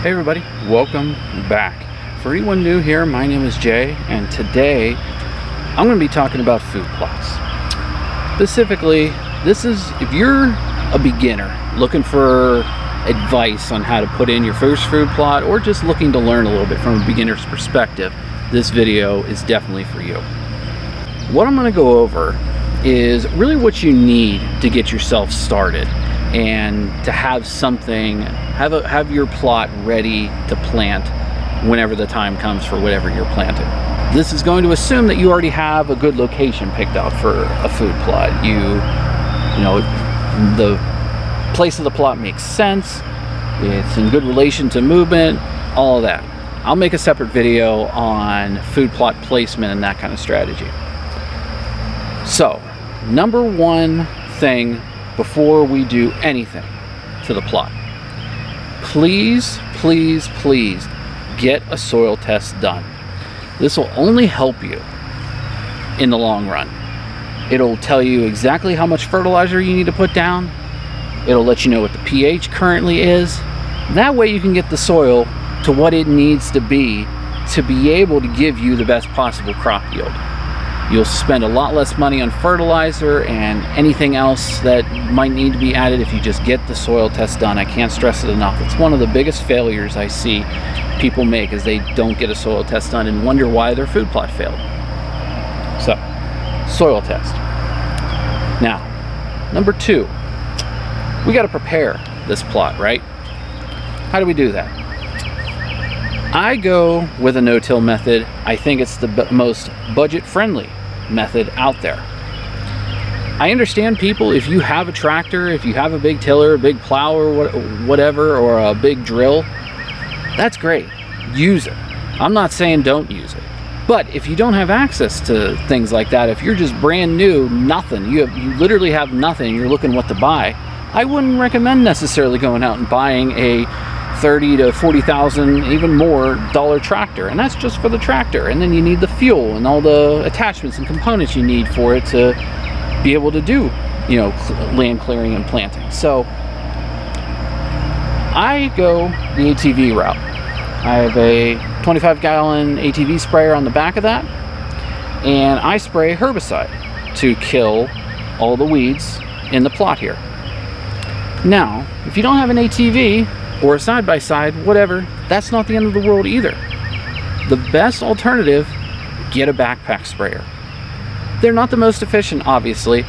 Hey everybody, welcome back. For anyone new here, my name is Jay, and today I'm going to be talking about food plots. Specifically, this is if you're a beginner looking for advice on how to put in your first food plot, or just looking to learn a little bit from a beginner's perspective, this video is definitely for you. What I'm going to go over is really what you need to get yourself started and to have something, have your plot ready to plant whenever the time comes for whatever you're planting. This is going to assume that you already have a good location picked out for a food plot. You know, the place of the plot makes sense, it's in good relation to movement, all of that. I'll make a separate video on food plot placement and that kind of strategy. So, number one thing before we do anything to the plot, please get a soil test done. This will only help you in the long run. It'll tell you exactly how much fertilizer you need to put down. It'll let you know what the pH currently is. That way you can get the soil to what it needs to be able to give you the best possible crop yield. You'll spend a lot less money on fertilizer and anything else that might need to be added if you just get the soil test done. I can't stress it enough. It's one of the biggest failures I see people make, is they don't get a soil test done and wonder why their food plot failed. So, soil test. Now, number two, we got to prepare this plot, right? How do we do that? I go with a no-till method. I think it's the most budget-friendly method out there. I understand people, if you have a tractor, if you have a big tiller, a big plow, or whatever, or a big drill, that's great. Use it. I'm not saying don't use it. But if you don't have access to things like that, if you're just brand new, nothing, you literally have nothing, you're looking what to buy, I wouldn't recommend necessarily going out and buying a $30,000 to $40,000, even more dollar tractor, and that's just for the tractor. And then you need the fuel and all the attachments and components you need for it to be able to do, land clearing and planting. So I go the ATV route. I have a 25-gallon ATV sprayer on the back of that, and I spray herbicide to kill all the weeds in the plot here. Now, if you don't have an ATV or a side-by-side, whatever, that's not the end of the world either. The best alternative, get a backpack sprayer. They're not the most efficient, obviously,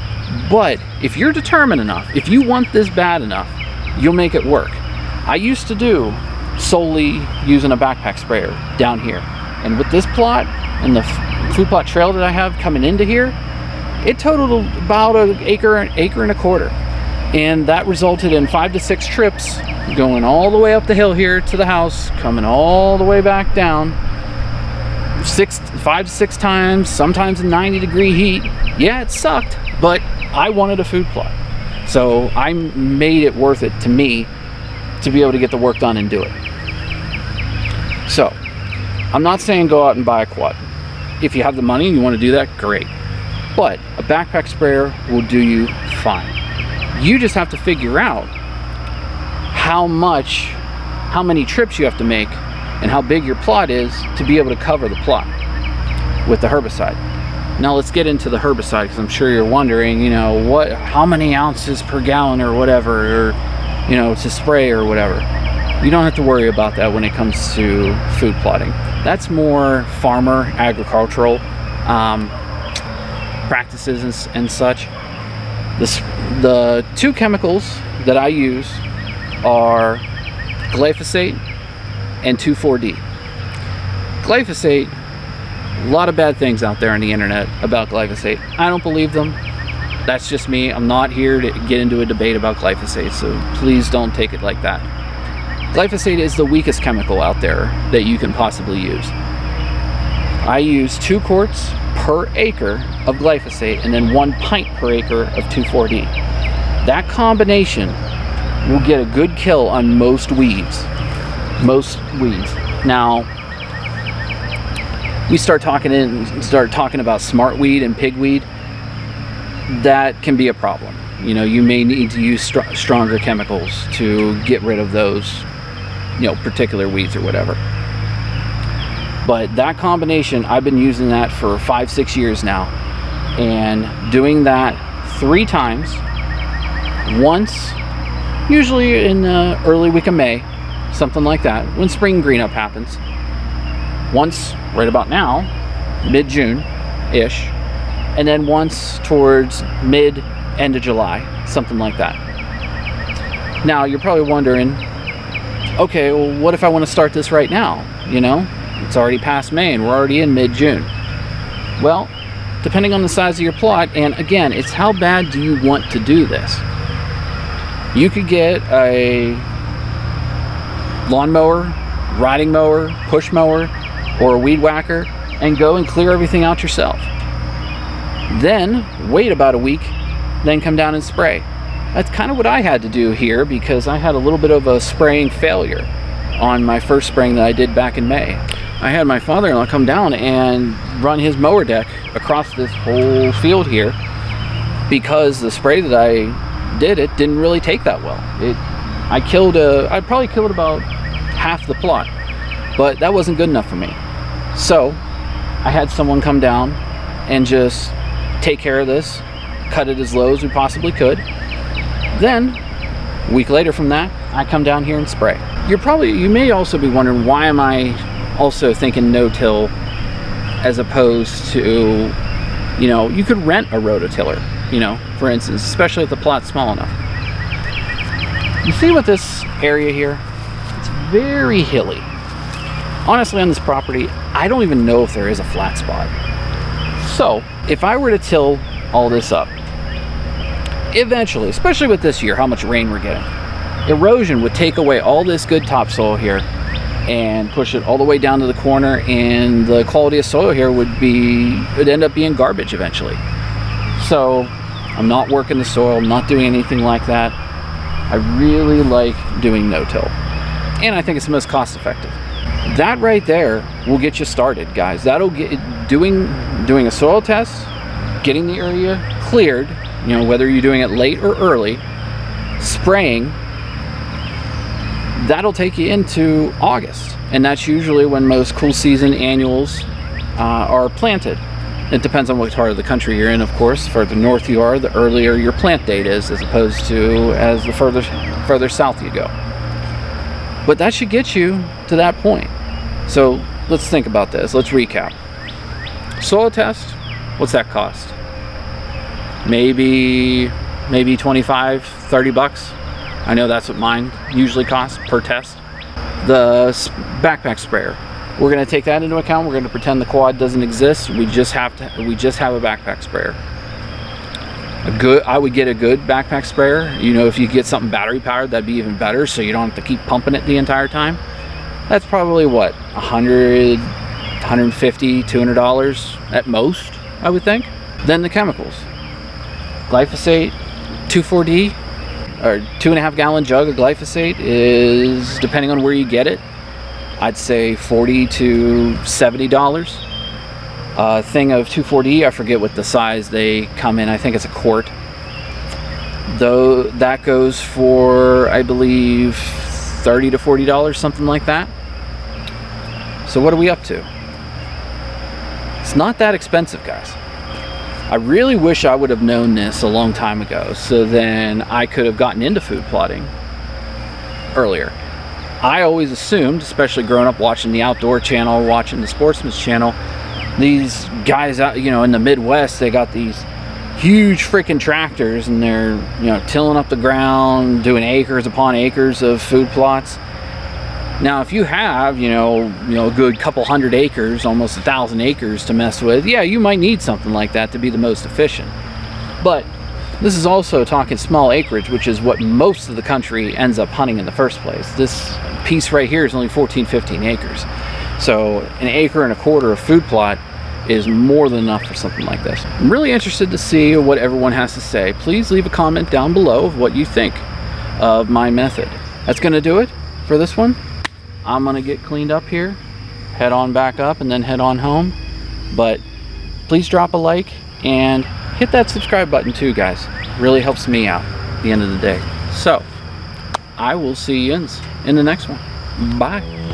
but if you're determined enough, if you want this bad enough, you'll make it work. I used to do solely using a backpack sprayer down here, and with this plot and the food plot trail that I have coming into here, it totaled about an acre and a quarter. And that resulted in 5 to 6 trips going all the way up the hill here to the house, coming all the way back down, 5 to 6 times, sometimes in 90-degree heat. Yeah, it sucked, but I wanted a food plot. So I made it worth it to me to be able to get the work done and do it. So I'm not saying go out and buy a quad. If you have the money and you want to do that, great. But a backpack sprayer will do you fine. You just have to figure out how many trips you have to make and how big your plot is to be able to cover the plot with the herbicide. Now let's get into the herbicide, because I'm sure you're wondering, how many ounces per gallon or whatever, or, to spray or whatever. You don't have to worry about that when it comes to food plotting. That's more farmer, agricultural practices and such. The two chemicals that I use are glyphosate and 2,4-D. Glyphosate, a lot of bad things out there on the internet about glyphosate. I don't believe them. That's just me. I'm not here to get into a debate about glyphosate, so please don't take it like that. Glyphosate is the weakest chemical out there that you can possibly use. I use 2 quarts per acre of glyphosate and then 1 pint per acre of 2,4-D. That combination will get a good kill on most weeds. Now, we start talking about smartweed and pigweed. That can be a problem. You may need to use stronger chemicals to get rid of those particular weeds or whatever. But that combination, I've been using that for 5-6 years now, and doing that 3 times. Once, usually in the early week of May, something like that, when spring green up happens. Once right about now, mid-June-ish, and then once towards end of July, something like that. Now, you're probably wondering, okay, well, what if I want to start this right now? It's already past May and we're already in mid-June. Well, depending on the size of your plot, and again, it's how bad do you want to do this? You could get a lawnmower, riding mower, push mower, or a weed whacker and go and clear everything out yourself. Then wait about a week, then come down and spray. That's kind of what I had to do here, because I had a little bit of a spraying failure on my first spraying that I did back in May. I had my father-in-law come down and run his mower deck across this whole field here, because the spray that I did, it didn't really take that well. I probably killed about half the plot, but that wasn't good enough for me. So I had someone come down and just take care of this, cut it as low as we possibly could. Then a week later from that, I come down here and spray. You may also be wondering, why am I also thinking no-till as opposed to, you could rent a rototiller, for instance, especially if the plot's small enough. You see with this area here, it's very hilly. Honestly, on this property, I don't even know if there is a flat spot. So if I were to till all this up, eventually, especially with this year, how much rain we're getting, erosion would take away all this good topsoil here and push it all the way down to the corner, and the quality of soil here would end up being garbage eventually. So I'm not working the soil, I'm not doing anything like that. I really like doing no-till, and I think it's the most cost effective. That right there will get you started, guys. That'll get doing a soil test, getting the area cleared, whether you're doing it late or early, spraying. That'll take you into August, and that's usually when most cool season annuals are planted. It depends on what part of the country you're in, of course. The further north you are, the earlier your plant date is, as opposed to as the further south you go. But that should get you to that point. So let's think about this. Let's recap. Soil test, what's that cost? Maybe $25, $30. I know that's what mine usually costs per test. The backpack sprayer, we're going to take that into account. We're going to pretend the quad doesn't exist. We just have a backpack sprayer. I would get a good backpack sprayer. If you get something battery powered, that'd be even better, so you don't have to keep pumping it the entire time. That's probably what, $100, $150, $200 at most, I would think. Then the chemicals. Glyphosate, 2,4-D, or 2.5 gallon jug of glyphosate is, depending on where you get it, I'd say $40 to $70. A thing of 2,4-D, I forget what the size they come in. I think it's a quart. Though that goes for, I believe, $30 to $40, something like that. So what are we up to? It's not that expensive, guys. I really wish I would have known this a long time ago, so then I could have gotten into food plotting earlier. I always assumed, especially growing up watching the Outdoor Channel, watching the Sportsman's Channel, these guys out, in the Midwest, they got these huge freaking tractors, and they're, tilling up the ground, doing acres upon acres of food plots. Now, if you have, a good couple hundred acres, almost 1,000 acres to mess with, yeah, you might need something like that to be the most efficient. But this is also talking small acreage, which is what most of the country ends up hunting in the first place. This piece right here is only 14, 15 acres. So an acre and a quarter of food plot is more than enough for something like this. I'm really interested to see what everyone has to say. Please leave a comment down below of what you think of my method. That's going to do it for this one. I'm going to get cleaned up here, head on back up, and then head on home. But please drop a like and hit that subscribe button too, guys. It really helps me out at the end of the day. So I will see you in the next one. Bye.